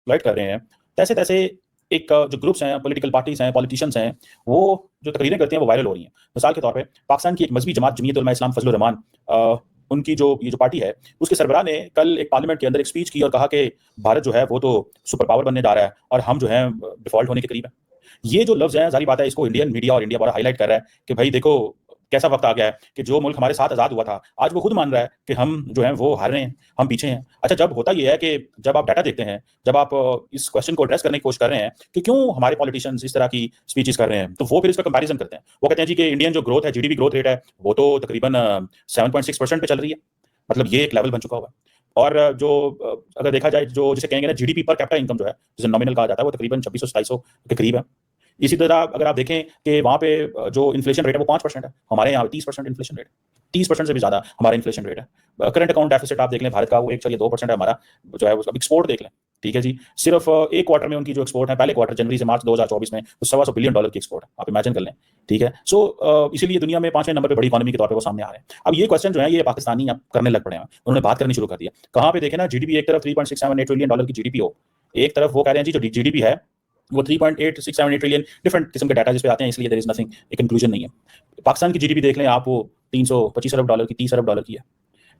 Exploit कर रहे हैं, तैसे तैसे एक जो ग्रुप्स हैं, पॉलिटिकल पार्टीज हैं, पॉलिटिशियंस हैं, वो जो तकरीरें करते हैं वो वायरल हो रही हैं। मिसाल के तौर पे पाकिस्तान की एक मजहबी जमात जमीयत उलमा इस्लाम फजलुर रहमान, उनकी जो ये जो पार्टी है, उसके सरबराह ने कल एक पार्लियामेंट के अंदर एक स्पीच की और कहा कि भारत जो है वो तो सुपर पावर बनने जा रहा है और हम जो है डिफॉल्ट होने के करीब है। ये जो लफ्ज है, जारी बात है, इसको इंडियन मीडिया और इंडिया बड़ा हाईलाइट कर रहा है कि भाई देखो कैसा वक्त आ गया है कि जो मुल्क हमारे साथ आजाद हुआ था, आज वो खुद मान रहा है कि हम जो है वो हार रहे हैं, हम पीछे हैं। अच्छा, जब होता यह है कि जब आप डाटा देखते हैं, जब आप इस क्वेश्चन को एड्रेस करने की कोशिश कर रहे हैं कि क्यों हमारे पॉलिटिशियंस इस तरह की स्पीचेस कर रहे हैं, तो वो फिर इसका कंपैरिजन करते हैं। वो कहते हैं जी कि इंडियन जो ग्रोथ है, जीडीपी ग्रोथ रेट है, वो तो तकरीबन 7.6% पे चल रही है। मतलब ये एक लेवल बन चुका हुआ है। और जो अगर देखा जाए, जो जिसे कहेंगे ना जीडीपी पर कैपिटा इनकम जो है, जिसे नॉमिनल कहा जाता है, वो तकरीबन 2600-2700 के करीब है। इसी तरह अगर आप देखें कि वहां पे जो इन्फ्लेशन रेट है वो 5% है, हमारे यहाँ 30% इन्फ्लेशन रेट, 30% से भी ज्यादा हमारा इन्फ्लेशन रेट है। करंट अकाउंट डेफिसिट आप देख लें भारत का, वो 1.2% है हमारा जो है। एक्सपोर्ट देख लें, ठीक है जी, सिर्फ एक क्वार्टर में उनकी जो एक्सपोर्ट है, पहले क्वार्टर जनवरी से मार्च 2024 में, वो $125 बिलियन की एक्सपोर्ट है, आप इमेजिन कर लें। ठीक है, सो इसीलिए दुनिया में 5वें नंबर पर बड़ी इकोनॉमी के तौर पर वो सामने आ रहे हैं। अब ये क्वेश्चन जो है ये पाकिस्तानी अब करने लग पड़े हैं, उन्होंने बात करनी शुरू कर दिया। कहाँ पे देखे ना, जीडीपी एक तरफ $3.678 ट्रिलियन की जीडीपी हो, एक तरफ वो कह रहे हैं जी जो जीडीपी है वो 3.8678 ट्रिलियन, डिफरेंट किस्म के डाटा जिस पे आते हैं, इसलिए देयर इज नथिंग, एक कंक्लूजन नहीं है। पाकिस्तान की जीडीपी देख लें आप, वो $325 अरब की, $30 अरब की है।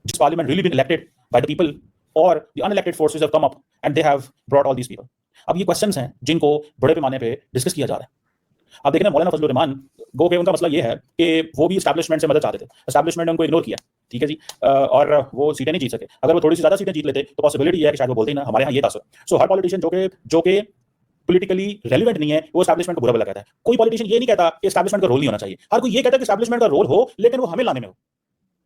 जिस parliament really been elected by the people, और the unelected forces have come up and they have brought all these people. अब ये क्वेश्चंस हैं जिनको बड़े पैमाने पे डिस्कस किया जा रहा है। अब देखना, मौलाना फजलुर रहमान गो के उनका मसला ये है कि वो भी एस्टैब्लिशमेंट से मदद चाहते थे, एस्टैब्लिशमेंट ने उनको इग्नोर किया, ठीक है जी, और वो सीटें नहीं जीत सके। अगर वो थोड़ी सी ज्यादा सीटें जीत लेते तो पॉसिबिलिटी है कि शायद वो बोलते ही ना, हमारे यहाँ ये था। सो हर पॉलिटिशियन जो के पॉलिटिकली रेलेवेंट नहीं है, वो एस्टैब्लिशमेंट को बुरा भला कहता है। कोई पॉलिटिशियन ये नहीं कहता कि एस्टैब्लिशमेंट का रोल नहीं होना चाहिए, हर कोई ये कहता है कि एस्टैब्लिशमेंट का रोल हो, लेकिन वो हमें लाने में हो।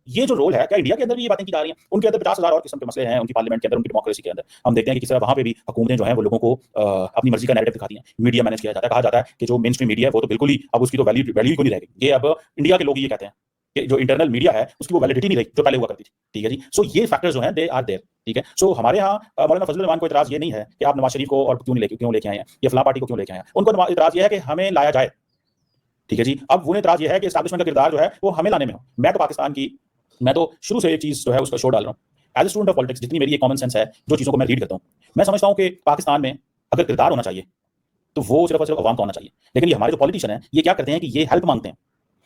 ये जो रोल है, क्या इंडिया के अंदर भी ये बातें की जा रही हैं? उनके अंदर 50,000 और किस्म के मसले हैं, उनकी पार्लियामेंट के अंदर, उनकी डेमोक्रेसी के अंदर। हम देखते हैं कि किस तरह वहां पे भी हुकूमतें जो हैं वो लोगों को अपनी मर्जी का नैरेटिव दिखाती हैं, मीडिया मैनेज किया जाता है। कहा जाता है कि जो मेन स्ट्रीम मीडिया है वो तो बिल्कुल ही अब उसकी तो वैल्यू को नहीं रहेगी। ये अब इंडिया के लोग ये कहते हैं कि जो इंटरनल मीडिया है उसकी वो वैलिडिटी नहीं रही जो पहले हुआ करती थी, ठीक है जी। सो ये फैक्टर्स जो हैं दे आर देयर, ठीक है। सो हमारे यहाँ मौलाना फजलुर रहमान को इतराज ये नहीं है कि आप नवाज शरीफ को और क्यों लेके आए हैं, या फलां पार्टी को क्यों लेके आए हैं। उनको इतराज ये है कि हमें लाया जाए, ठीक है जी। अब वो इतराज ये है कि एस्टैब्लिशमेंट का किरदार जो है वो हमें लाने में हो। मैं तो शुरू से एक चीज जो है उसका शो डाल रहा हूँ as a student of politics, जितनी मेरी कॉमन सेंस है, जो चीजों को मैं रीड करता हूँ, मैं समझता हूँ कि पाकिस्तान में अगर किरदार होना चाहिए तो वो सिर्फ और सिर्फ अवाम का होना चाहिए। लेकिन ये हमारे जो पॉलिटिशियन है ये क्या करते हैं कि ये हेल्प मांगते हैं।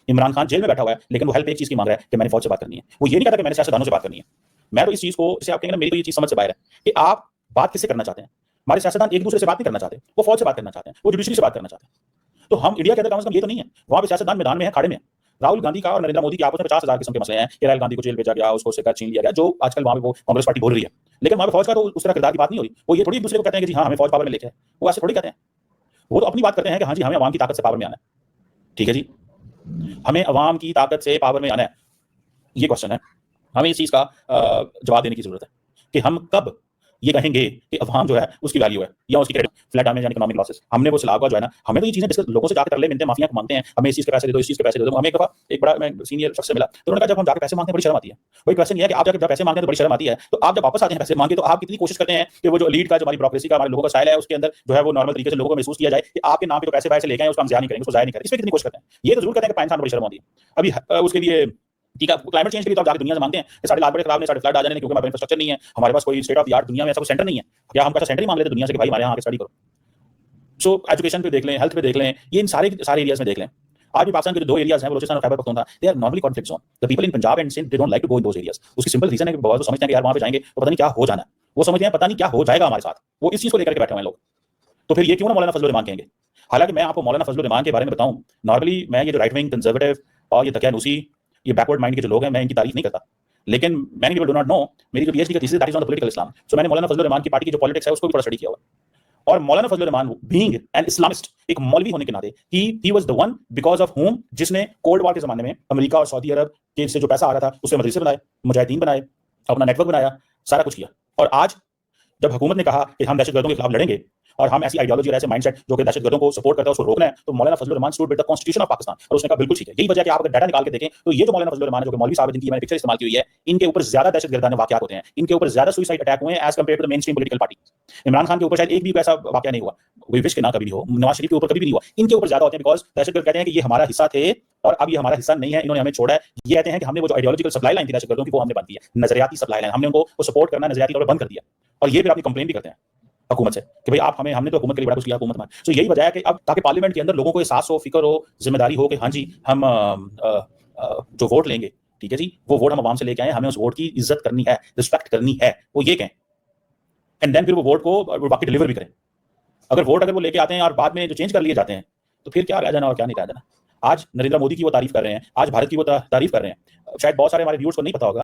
इमरान खान जेल में बैठा हुआ है, लेकिन वो हेल्प एक चीज की मांग रहा है कि मैंने फौज से बात करनी है। वो ये नहीं कहता कि मैंने सियासतदानों से बात करनी है। मैं तो इस चीज को, इसे आप कहेंगे ना, मेरी तो ये चीज समझ से बाहर है कि आप बात किससे करना चाहते हैं। हमारे सियासतदान एक दूसरे से बात नहीं करना चाहते, वो फौज से बात करना चाहते हैं, वो जुडिशरी से बात करना चाहते हैं। तो हम इंडिया के अंदर कम से कम ये तो नहीं है, वहां पे सियासतदान मैदान में है, खाड़े में। राहुल गांधी का और नरेंद्र मोदी के आपस में 50,000 किस्म के मसले हैं कि राहुल गांधी को जेल भेजा गया, उसको सिक्का छीन लिया गया, जो आजकल वहां पे वो कांग्रेस पार्टी बोल रही है। लेकिन वहां पे फौज का तो उस तरह किरदार की बात नहीं हो रही। वो ये थोड़ी एक दूसरे को कहते हैं कि जी हाँ हमें फौज पावर में लेके है, वो ऐसे थोड़ी कहते हैं। वो तो अपनी बात करते हैं कि हाँ जी हमें अवाम की ताकत से पावर में आना है, ठीक है जी, हमें अवाम की ताकत से पावर में आना है। ये क्वेश्चन है, हमें इस चीज का जवाब देने की जरूरत है कि हम कब ये कहेंगे कि अवाम जो है उसकी वैल्यू है या उसकी क्रेडिट। फ्लैट डैमेज यानी इकोनॉमिक लॉसेस, हमने वो सलाह का जो है ना, हमें तो ये चीजें डिस्कस लोगों से जाकर तरले मिलते हैं, माफिया मांगते हैं, हमें इस चीज के पैसे दे दो, इस चीज के पैसे दे दो। हमें एक दफा एक बड़ा मैं सीनियर शख्स से मिला, तो उन्होंने कहा जब हम जाकर पैसे मांगते हैं बड़ी शर्म आती है। वही क्वेश्चन ये है कि आप जब पैसे मांगते हैं तो बड़ी शर्म आती है, तो आप जब वापस आते हैं पैसे मांगे तो आप कितनी कोशिश करते हैं कि वो जो लीड का, जो हमारी ब्यूरोक्रेसी का, हमारे लोगों का स्टाइल है, उसके अंदर जो है वो नॉर्मल तरीके से लोगों को महसूस किया जाए कि आपके नाम पे जो पैसे लेके आए उसका हम ज़ाया नहीं करेंगे, उसको ज़ाया नहीं करेंगे। इस पर कितनी कोशिश करते हैं। ये तो जरूर कहते हैं कि पाकिस्तान बड़ी शर्म आती है। अभी उसके लिए ठीक है, क्लाइमेट चेंज के लिए तो आप जाके दुनिया से मांगते हैं कि साढ़े लाख बड़े खराब ने, साढ़े फ्लड आ जाने, क्योंकि हमारे इंफ्रास्ट्रक्चर नहीं है, हमारे पास कोई स्टेट ऑफ द आर्ट दुनिया में ऐसा कोई सेंटर नहीं है। क्या हम कैसा सेंटर ही मांग लेते दुनिया से कि भाई हमारे यहाँ आके स्टडी करो। सो एजुकेशन पे देख लें, हेल्थ पे देख लें, ये इन सारे एरियाज में देख लें। आज भी पाकिस्तान के जो दो एरियाज हैं, बलूचिस्तान और Khyber Pakhtunkhwa, they are normally conflict zone. The people in Punjab and Sindh they don't like to go in those areas. उसकी सिंपल रीजन है कि बहुत समझते हैं कि यार वहां पे जाएंगे तो पता नहीं क्या हो जाना है, वो समझते हैं पता नहीं क्या हो जाएगा हमारे साथ, वो इस चीज को लेकर के बैठे हुए हैं लोग। तो फिर ये क्यों ना मौलाना फजलुर रहमान कहेंगे। हालांकि मैं आपको मौलाना फजलुर रहमान के बारे में बताऊं, नॉर्मली मैं ये जो राइट विंग कंजर्वेटिव और ये दकियानूसी, ये बैकवर्ड माइंड के जो लोग हैं, मैं इनकी तारीफ नहीं करता, लेकिन many people do not know मेरी जो पीएचडी का thesis that is on the political Islam. So मैंने मौलाना फजलुर रहमान की पार्टी की जो पॉलिटिक्स है उसको भी थोड़ा स्टडी किया हुआ। और मौलाना Fazlur Rahman being an Islamist, एक मौलवी होने के नाते, he was the one because of हुम, जिसने कोल्ड वॉर के जमाने में अमेरिका और सऊदी अरब के से जो पैसा आ रहा था उससे मदरसे बनाए, मुजाहिदीन बनाए, अपना नेटवर्क बनाया, सारा कुछ किया। और आज जब हुकूमत ने कहा कि हम दहशतगर्दों के खिलाफ लड़ेंगे और हम ऐसी आइडियोलॉजी और ऐसे माइंडसेट जो कि दहशतगर्दों को सपोर्ट करता है उसको रोकना है, तो मौलाना Fazlur Rahman stood with the constitution of Pakistan. और उसने कहा बिल्कुल ठीक है। यही वजह कि आप अगर डाटा निकाल के देखें तो ये जो मौलाना फजलुर रहमान जो कि मौलवी साहब जिनकी मैंने पिक्चर इस्तेमाल की हुई है, इनके ऊपर ज्यादा दहशतगर्दाना वाकयात होते हैं, इनके ऊपर ज्यादा सुसाइड अटैक हुए हैं as compare to the main stream political party. Imran Khan के ऊपर शायद एक भी ऐसा वाकया नहीं हुआ, वी विश के ना कभी नहीं हो, नवाज शरीफ के ऊपर कभी भी नहीं हुआ, इनके ऊपर ज्यादा होते हैं बिकॉज दहशतगर्द कहते हैं कि ये हमारा हिस्सा थे और अब ये हमारा हिस्सा नहीं है, इन्होंने हमें छोड़ा है। ये कहते हैं कि हमने वो जो आइडियोलॉजिकल सप्लाई लाइन थी दहशतगर्दों की वो हमने बंद की है, नजरियाती सप्लाई लाइन, हमने उनको वो सपोर्ट करना नजरियाती तौर पर बंद कर दिया। और ये फिर अपनी कंप्लेन भी करते हैं हुकूमत से कि भाई आप हमने तो हुकूमत के लिए बड़ा कुछ किया, हुकूमत हमारी। तो यही वजह है कि अब ताकि पार्लियामेंट के अंदर लोगों को एहसास हो, फिक्र हो, जिम्मेदारी हो कि हाँ जी हम जो वोट लेंगे, ठीक है जी, वो वोट हम आवाम से लेके आए, हमें उस वोट की इज्जत करनी है, रिस्पेक्ट करनी है, वो ये कहें। एंड देन फिर वो वोट को बाकी डिलीवर भी करें। अगर वो लेके आते हैं और बाद में जो चेंज कर लिए जाते हैं, तो फिर क्या रह जाना और क्या नहीं रह जाना। आज नरेंद्र मोदी की वो तारीफ कर रहे हैं, आज भारत की वो तारीफ कर रहे हैं। शायद बहुत सारे हमारे व्यूअर्स को नहीं पता होगा